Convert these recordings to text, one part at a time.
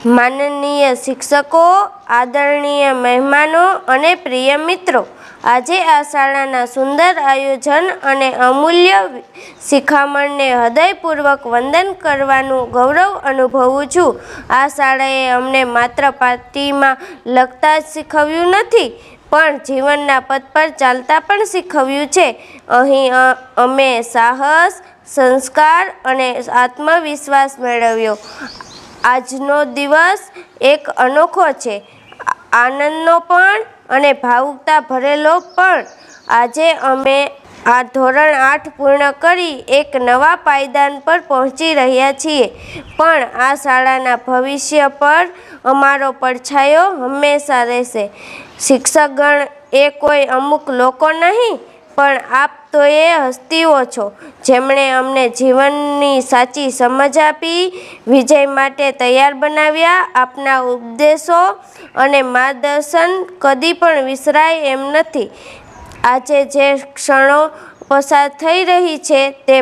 માનનીય શિક્ષકો, આદરણીય મહેમાનો અને પ્રિય મિત્રો, આજે આ શાળાના સુંદર આયોજન અને અમૂલ્ય શિખામણને હૃદયપૂર્વક વંદન કરવાનું ગૌરવ અનુભવું છું. આ શાળાએ અમને માત્ર પાટીમાં લખતા જ શીખવ્યું નથી, પણ જીવનના પથ પર ચાલતા પણ શીખવ્યું છે. અહીં અમે સાહસ, સંસ્કાર અને આત્મવિશ્વાસ મેળવ્યો. આજનો દિવસ એક અનોખો છે, આનંદનો પણ અને ભાવુકતા ભરેલો પણ. આજે અમે આ ધોરણ 8 પૂર્ણ કરી એક નવા પાયદાન પર પહોંચી રહ્યા છીએ, પણ આ શાળાના ભવિષ્ય પર અમારો પડછાયો હંમેશા રહેશે. શિક્ષકગણ એ કોઈ અમુક લોકો નહીં, પણ આપ તો એ હસ્તીઓ છો, જેમણે અમને જીવનની સાચી સમજ આપી, વિજય માટે તૈયાર બનાવ્યા. આપના ઉપદેશો અને માર્ગદર્શન કદી પણ વિસરાય એમ નથી. આજે જે ક્ષણો પસાર થઈ રહી છે તે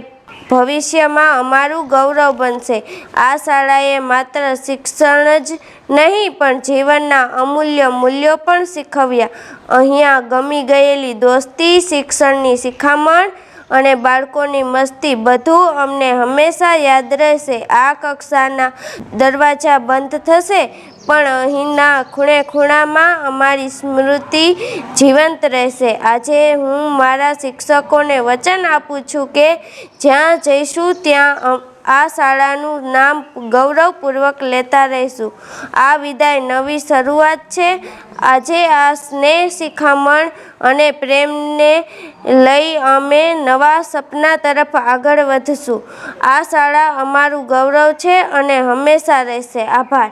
ભવિષ્યમાં અમારું ગૌરવ બનશે. આ શાળાએ માત્ર શિક્ષણ જ નહીં, પણ જીવનના અમૂલ્ય મૂલ્યો પણ શીખવ્યા. અહીંયા ગમી ગયેલી દોસ્તી, શિક્ષણની શિખામણ અને બાળકોની મસ્તી, બધું અમને હંમેશા યાદ રહેશે. આ કક્ષાના દરવાજા બંધ થશે, પણ અહીંના ખૂણે ખૂણામાં અમારી સ્મૃતિ જીવંત રહેશે. આજે હું મારા શિક્ષકોને વચન આપું છું કે જ્યાં જઈશું ત્યાં આ શાળાનું નામ ગૌરવપૂર્વક લેતા રહીશું. આ વિદાય નવી શરૂઆત છે. આજે આ સ્નેહ, શિખામણ અને પ્રેમને લઈ અમે નવા સપના તરફ આગળ વધશું. આ શાળા અમારું ગૌરવ છે અને હંમેશા રહેશે. આભાર.